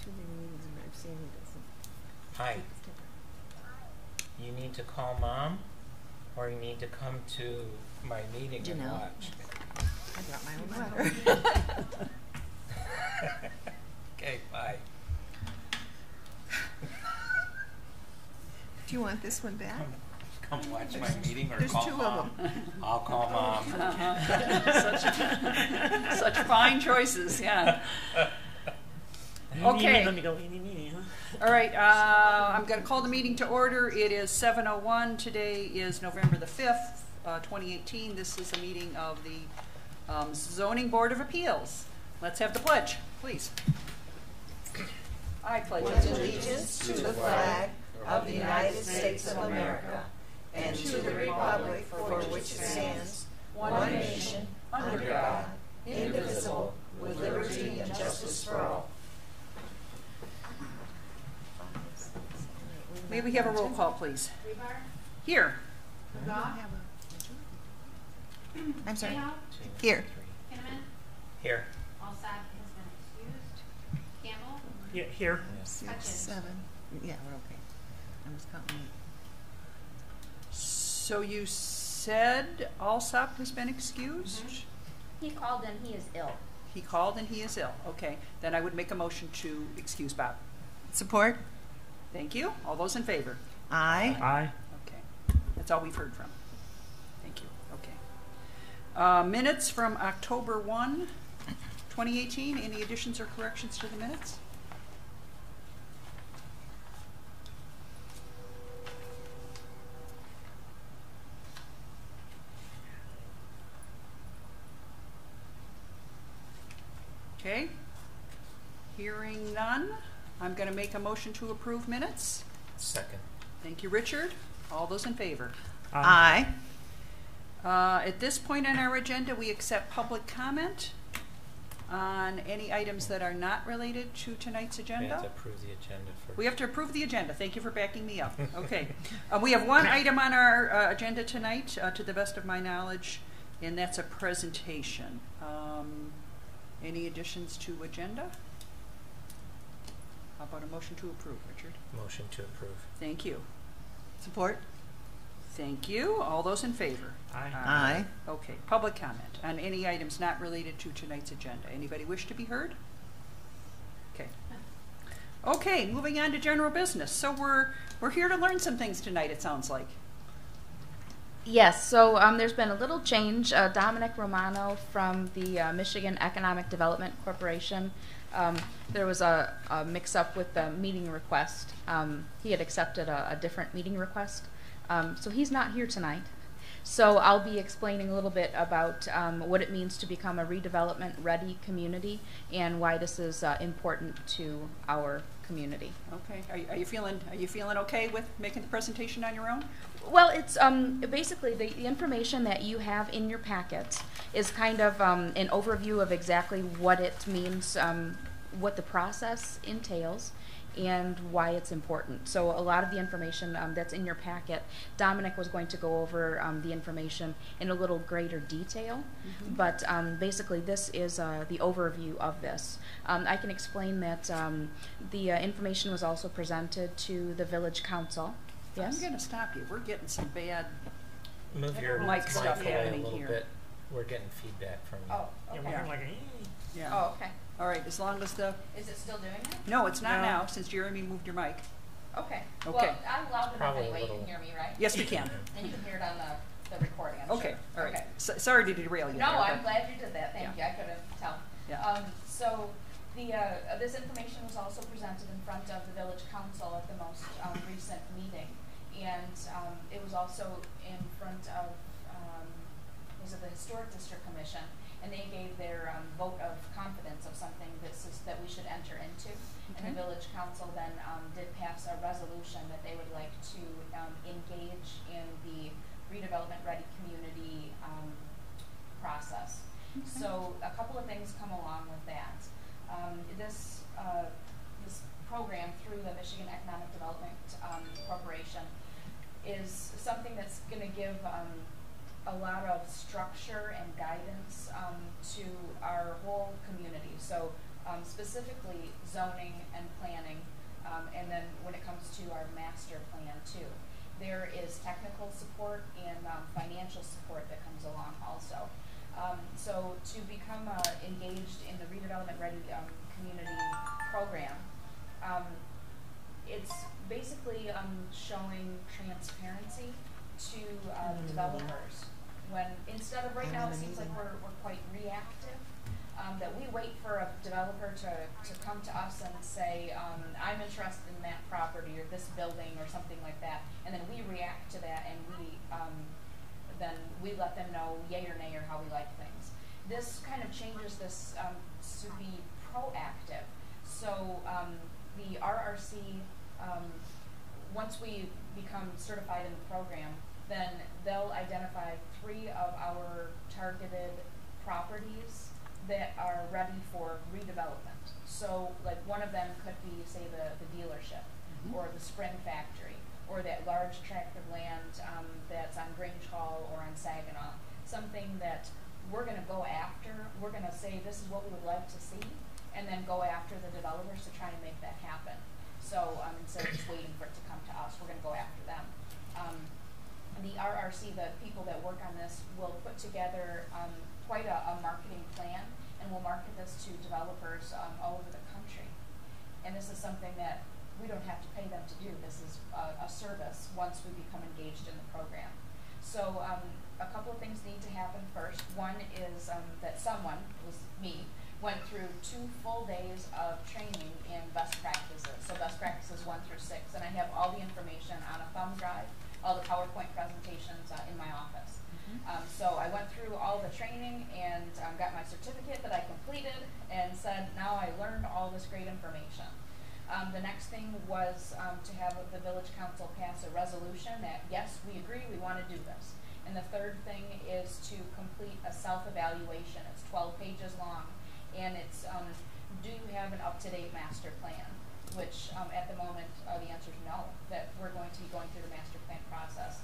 I've seen he doesn't. Hi. You need to call Mom, or you need to come to my meeting and watch. I brought my own water. Okay, bye. Do you want this one back? Come watch my meeting or There's call two Mom. of them. I'll call Mom. Such fine choices, yeah. Okay. Let me go. Meeting, huh? All right, I'm going to call the meeting to order. It is 7:01. Today is November the 5th, 2018. This is a meeting of the Zoning Board of Appeals. Let's have the pledge, please. I pledge allegiance to the flag of the United States of America and to the republic for which it stands, one nation, under God, indivisible, with liberty and justice for all. May we have a roll call, please? Here. I'm sorry. 2, Here. 3. Kinnaman? Here. Allsap has been excused. Campbell? Yeah, here. 6, Hutchins. 7. Yeah, we're okay. I was counting. So you said Allsop has been excused? He called in, he is ill. He called and he is ill. Okay, then I would make a motion to excuse Bob. Support? Thank you. All those in favor? Aye. Aye. Okay, that's all we've heard from. Thank you. Okay. Minutes from October 1, 2018. Any additions or corrections to the minutes? Okay. Hearing none, I'm going to make a motion to approve minutes. Second. Thank you, Richard. All those in favor? Aye. At this point on our agenda, we accept public comment on any items that are not related to tonight's We agenda. have to approve the agenda first. We have to approve the agenda. Thank you for backing me up. Okay. We have one item on our agenda tonight, to the best of my knowledge, and that's a presentation. Any additions to agenda? How about a motion to approve, Richard? Motion to approve. Thank you. Support? Thank you. All those in favor? Aye. Aye. Okay. Public comment on any items not related to tonight's agenda. Anybody wish to be heard? Okay. Okay, moving on to general business. So we're here to learn some things tonight, it sounds like. Yes, so there's been a little change. Dominic Romano from the Michigan Economic Development Corporation, there was a mix-up with the meeting request. He had accepted a different meeting request, so he's not here tonight. So I'll be explaining a little bit about what it means to become a redevelopment-ready community and why this is important to our community. Okay. Are you feeling okay with making the presentation on your own? Well, it's basically the information that you have in your packet is kind of an overview of exactly what it means, what the process entails, and why it's important. So a lot of the information that's in your packet, Dominic was going to go over the information in a little greater detail, but basically this is the overview of this. I can explain that the information was also presented to the Village Council. Yes? I'm going to stop you. We're getting some bad Move your mic stuff away happening a little here. bit. We're getting feedback from you. Oh, Yeah, okay. we're hearing like Yeah. Oh, okay. All right. As long as the Is it still doing it? no, it's not No. now since Jeremy moved your mic. Okay. Okay. Well, I'm loud enough Probably a anyway. You little- can hear me, right? Yes, we can. And you can hear it on the recording, I'm Okay. sure. All right. Okay. Sorry to derail you. No, there, I'm but- glad you did that. Thank you. I couldn't tell. Yeah. So the this information was also presented in front of the Village Council at the most recent meeting, and it was also in front of was it the Historic District Commission, and they gave their vote of confidence of something that we should enter into. Okay. And the Village Council then did pass a resolution that they would like to engage in the redevelopment-ready community process. Okay. So a couple of things come along with that. This program through the Michigan Economic Development Corporation is something that's going to give a lot of structure and guidance to our whole community. So specifically zoning and planning, and then when it comes to our master plan too. There is technical support and financial support that comes along also. So to become engaged in the Redevelopment Ready community program, it's basically showing transparency to the developers. When instead of right now, it seems like we're quite reactive. That we wait for a developer to come to us and say, I'm interested in that property or this building or something like that, and then we react to that and then we let them know yay or nay or how we like things. This kind of changes this to be proactive. So the RRC, once we become certified in the program, then they'll identify 3 of our targeted properties that are ready for redevelopment. So like one of them could be, say, the dealership, or the spring factory, or that large tract of land that's on Grange Hall or on Saginaw. Something that we're gonna go after, we're gonna say this is what we would like to see, and then go after the developers to try and make that happen. So instead of just waiting for it to come to us, we're gonna go after them. The RRC, the people that work on this, will put together quite a marketing plan, and will market this to developers all over the country. And this is something that we don't have to pay them to do. This is a service once we become engaged in the program. So a couple of things need to happen first. One is that someone, it was me, went through 2 full days of training in best practices. So best practices 1 through 6, and I have all the information on a thumb drive, all the PowerPoint presentations in my office. So I went through all the training and got my certificate that I completed and said, now I learned all this great information. The next thing was to have the village council pass a resolution that, yes, we agree, we want to do this. And the third thing is to complete a self-evaluation. It's 12 pages long, and it's, do you have an up-to-date master plan? Which at the moment, the answer is no, that we're going to be going through the master plan process.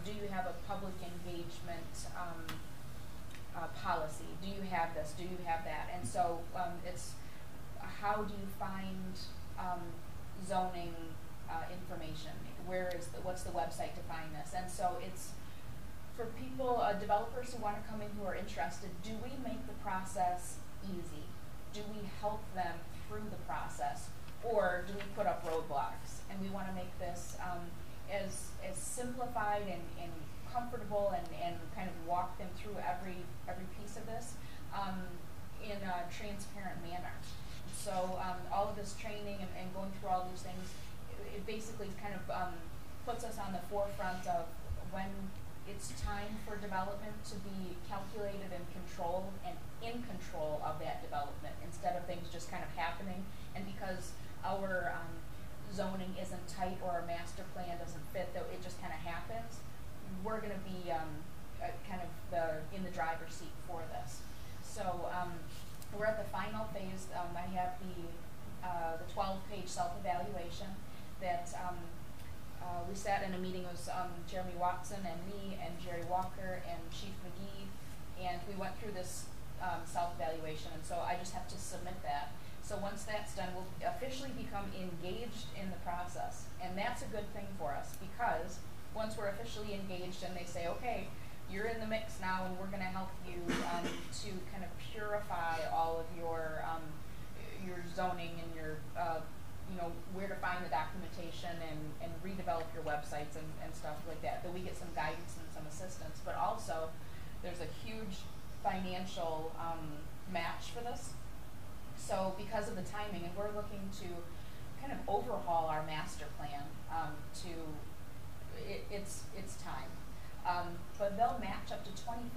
Do you have a public engagement policy? Do you have this? Do you have that? And so it's how do you find zoning information? What's the website to find this? And so it's for people, developers who want to come in who are interested. Do we make the process easy? Do we help them through the process, or do we put up roadblocks? And we want to make this as simplified and comfortable and kind of walk them through every piece of this in a transparent manner. So all of this training and going through all these things, it basically kind of puts us on the forefront of when it's time for development to be calculated and controlled and in control of that development instead of things just kind of happening. And because our zoning isn't tight or our master plan doesn't fit, though it just kind of happens, we're going to be kind of in the driver's seat for this. So we're at the final phase. I have the 12-page self-evaluation that we sat in a meeting. It was Jeremy Watson and me and Jerry Walker and Chief McGee, and we went through this self-evaluation, and so I just have to submit that. So once that's done, we'll officially become engaged in the process. And that's a good thing for us, because once we're officially engaged and they say, okay, you're in the mix now and we're gonna help you to kind of purify all of your zoning and your, where to find the documentation and redevelop your websites and stuff like that, that we get some guidance and some assistance. But also, there's a huge financial match for this. So because of the timing, and we're looking to kind of overhaul our master plan it's time. But they'll match up to $20,000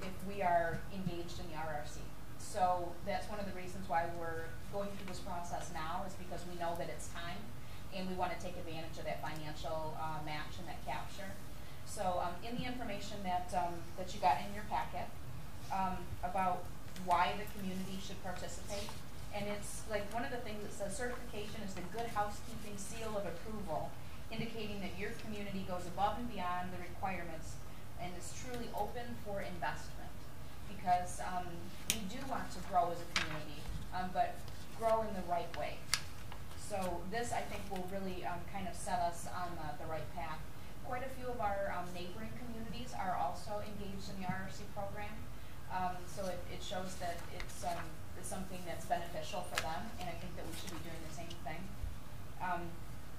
if we are engaged in the RRC. So that's one of the reasons why we're going through this process now, is because we know that it's time and we want to take advantage of that financial match and that capture. So in the information that you got in your packet about why the community should participate, and it's like one of the things that says certification is the good housekeeping seal of approval, indicating that your community goes above and beyond the requirements and is truly open for investment. because we do want to grow as a community, but grow in the right way. So this, I think, will really kind of set us on the right path. Quite a few of our neighboring communities are also engaged in the RRC program. So it shows that it's something that's beneficial for them, and I think that we should be doing the same thing.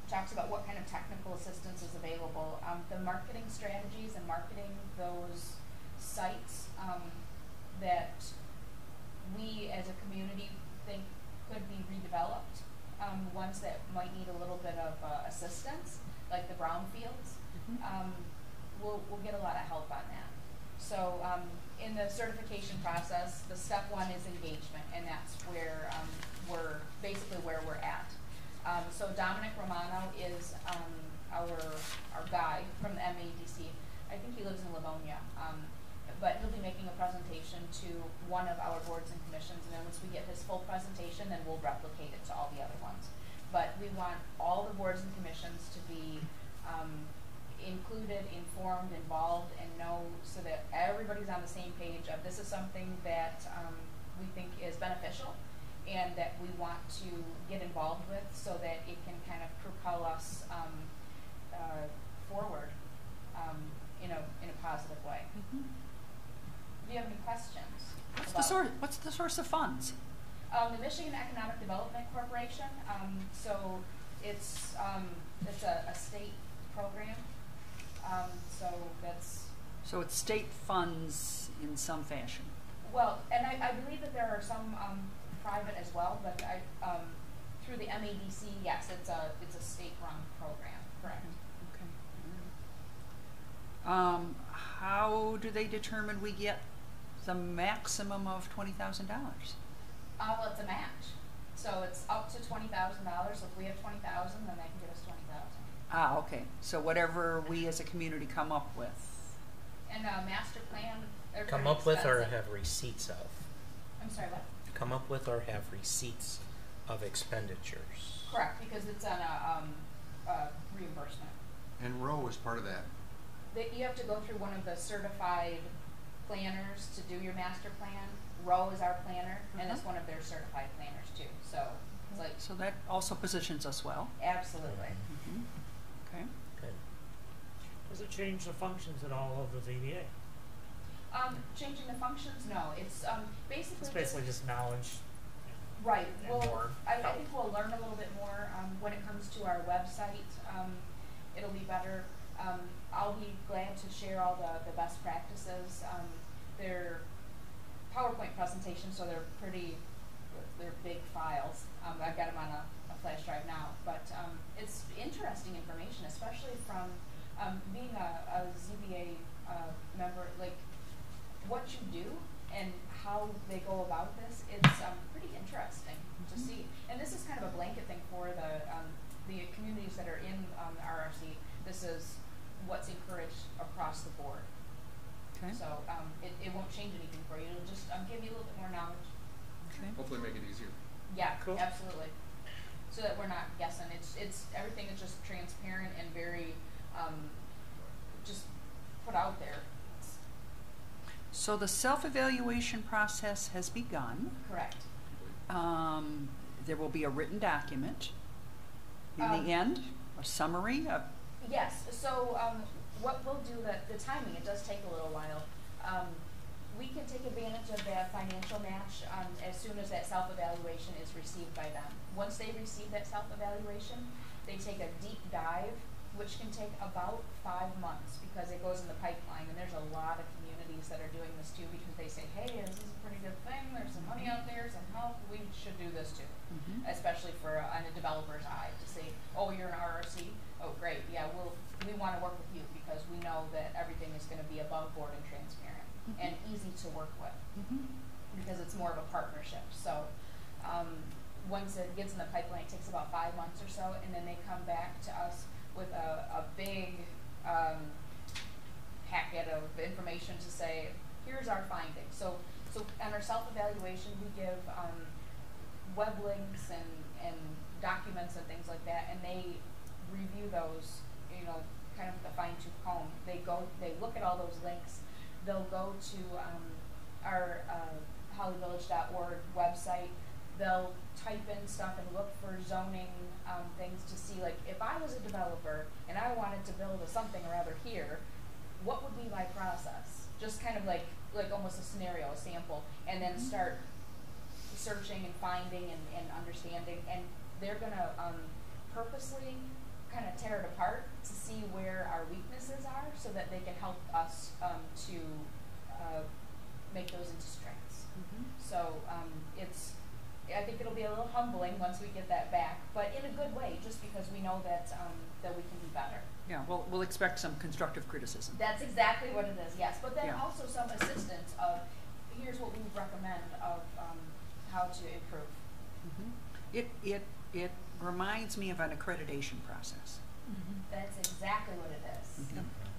Talks about what kind of technical assistance is available. The marketing strategies and marketing those sites that we as a community think could be redeveloped. Ones that might need a little bit of assistance, like the brownfields, we'll get a lot of help on that. So in the certification process, the step one is engagement, and that's where we're basically where we're at. So Dominic Romano is our guy from the MADC. I think he lives in Livonia, but he'll be making a presentation to one of our boards and commissions, and then once we get his full presentation, then we'll replicate it to all the other ones. But we want all the boards and commissions to be included, informed, involved, and know so that everybody's on the same page of this is something that we think is beneficial and that we want to get involved with so that it can kind of propel us forward in a positive way. Do you have any questions? What's the source of funds? The Michigan Economic Development Corporation. So it's a state program. So it's state funds in some fashion. Well, and I believe that there are some private as well, but through the MADC, yes, it's a state-run program. Correct. Okay. How do they determine we get the maximum of $20,000? Well, it's a match, so it's up to $20,000. If we have 20,000, then they can give us 20,000. Okay. So whatever we as a community come up with. And master plan. Come up with or have receipts of? I'm sorry, what? Come up with or have receipts of expenditures. Correct, because it's on a reimbursement. And Roe is part of that. You have to go through one of the certified planners to do your master plan. Roe is our planner, and it's one of their certified planners too. So it's like So that also positions us well. absolutely. Okay. Good. Does it change the functions at all of the ZBA? Changing the functions? No, it's basically It's basically just knowledge. right. and Well, more I help. think we'll learn a little bit more when it comes to our website. It'll be better. I'll be glad to share all the best practices. They're PowerPoint presentations, so they're big files. I've got them on a flash drive now, but it's interesting information, especially from being a ZBA member, like what you do and how they go about this. It's pretty interesting to see. And this is kind of a blanket thing for the communities that are in the RRC. This is what's encouraged across the board. Okay. So it won't change anything for you. It'll just give you a little bit more knowledge. Okay. Hopefully make it easier. Yeah, Cool. absolutely. So that we're not guessing. It's everything is just transparent and very just put out there. So the self-evaluation process has begun. Correct. There will be a written document in the end, a summary of. Yes. So what we'll do, the timing, it does take a little while. We can take advantage of that financial match as soon as that self-evaluation is received by them. Once they receive that self-evaluation, they take a deep dive, which can take about 5 months because it goes in the pipeline. And there's a lot of communities that are doing this too because they say, hey, this is a pretty good thing. There's some money out there, some help. We should do this too, especially for on a developer's eye to say, oh, you're an RRC. Oh, great. Yeah, we want to work with you because we know that everything is going to be above board and transparent and easy to work with because it's more of a partnership. So once it gets in the pipeline, it takes about 5 months or so, and then they come back to us with a big packet of information to say, here's our findings. So on our self-evaluation, we give web links and documents and things like that, and they review those, kind of with a fine-tooth comb. They look at all those links. They'll go to our hollywvillage.org website, they'll type in stuff and look for zoning things to see, like, if I was a developer and I wanted to build a something or other here, what would be my process? Just kind of like almost a scenario, a sample, and then start searching and finding and understanding, and they're gonna purposely kind of tear it apart to see where our weaknesses are, so that they can help us to make those into strengths. So I think it'll be a little humbling once we get that back, but in a good way, just because we know that that we can be better. Yeah, we'll expect some constructive criticism. That's exactly what it is, yes. But then Yeah. also some assistance of, here's what we would recommend of how to improve. It reminds me of an accreditation process. That's exactly what it is.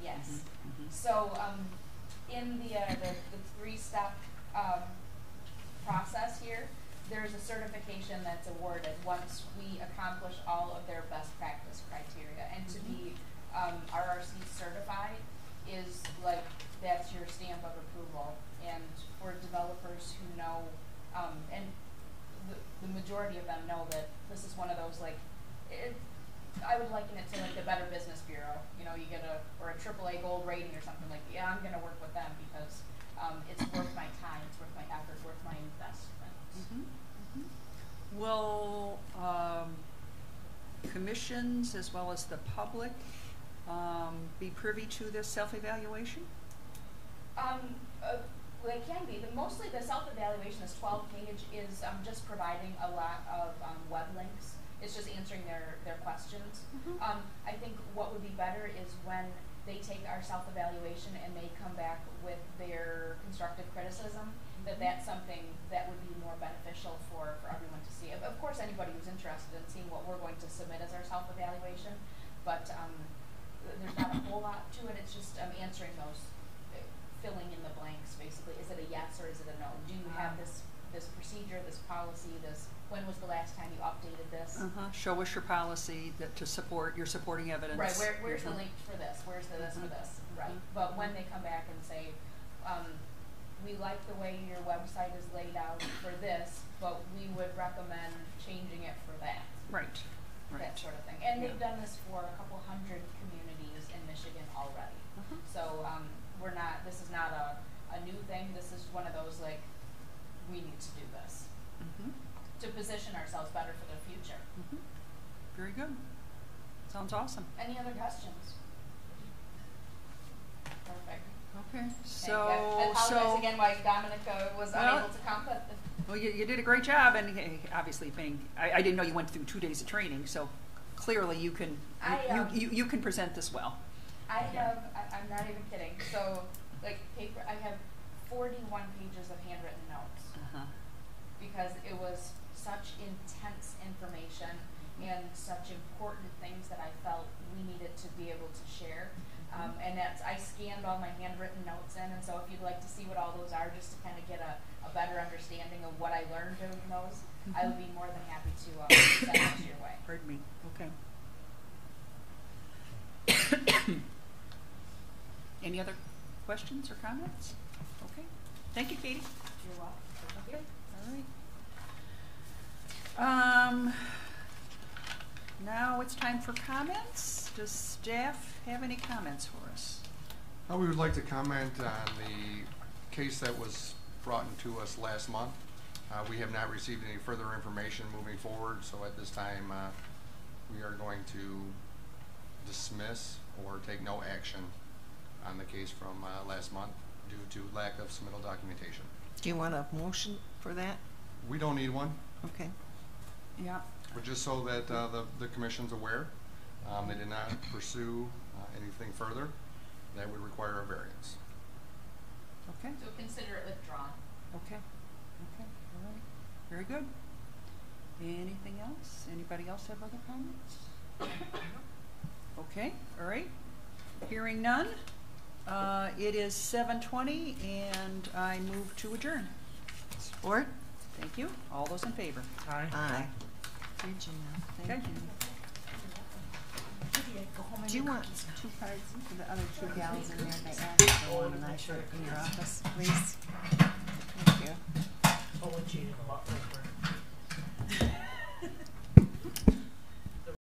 Yes. Mhm. So in the 3-step process here, there's a certification that's awarded once we accomplish all of their best practice criteria. And to be RRC certified is like, that's your stamp of approval. And for developers who know, and the majority of them know that this is one of those, like, I would liken it to like the Better Business Bureau. You know, you get or a AAA gold rating or something, like, yeah, I'm gonna work with them because it's worth my time, it's worth my effort, worth my investment. Will commissions as well as the public be privy to this self-evaluation? They can be. Mostly the self-evaluation, this 12-page, is just providing a lot of web links. It's just answering their questions. I think what would be better is when they take our self-evaluation and they come back with their constructive criticism, that's something that would be more beneficial for everyone to see. Of course, anybody who's interested in seeing what we're going to submit as our self-evaluation, but there's not a whole lot to it. It's just answering those, filling in the blanks, basically. Is it a yes or is it a no? Do you have this procedure, this policy, when was the last time you updated this? Show us your policy to support your supporting evidence. Right, where's the link for this? Where's the this for this? Right. But when they come back and say, we like the way your website is laid out for this, but we would recommend changing it for that. Right. That sort of thing. And they've done this for a couple hundred communities in Michigan already. So this is not a new thing. This is one of those, like, we need to do this to position ourselves better for the future. Very good. Sounds awesome. Any other questions? Perfect. Okay. I apologize again why Dominic was unable to come, but well, you did a great job, and obviously, I didn't know you went through 2 days of training, so clearly you can you can present this well. I'm not even kidding. So, like, I have 41 pages of handwritten notes because it was such intense information and such important things that I felt we needed to be able to share. And I scanned all my handwritten notes in, and so if you'd like to see what all those are, just to kind of get a better understanding of what I learned doing those, I would be more than happy to send those your way. Pardon me. Okay. Any other questions or comments? Okay. Thank you, Katie. You're welcome. Okay. All right. Now it's time for comments. Does staff have any comments for us? We would like to comment on the case that was brought into us last month. We have not received any further information moving forward, so at this time we are going to dismiss or take no action on the case from last month due to lack of submittal documentation. Do you want a motion for that? We don't need one. Okay. Yeah. But just so that the commission's aware, they did not pursue anything further, that would require a variance. Okay. So consider it withdrawn. Okay. Okay. All right. Very good. Anything else? Anybody else have other comments? Okay. All right. Hearing none. It is 7:20, and I move to adjourn. Support? Thank you. All those in favor? Aye. Thank Okay. you. Do you want 2 cards for the other 2 gals in there? They asked for one, and I showed it in your office, please. Oh, we cheated a lot.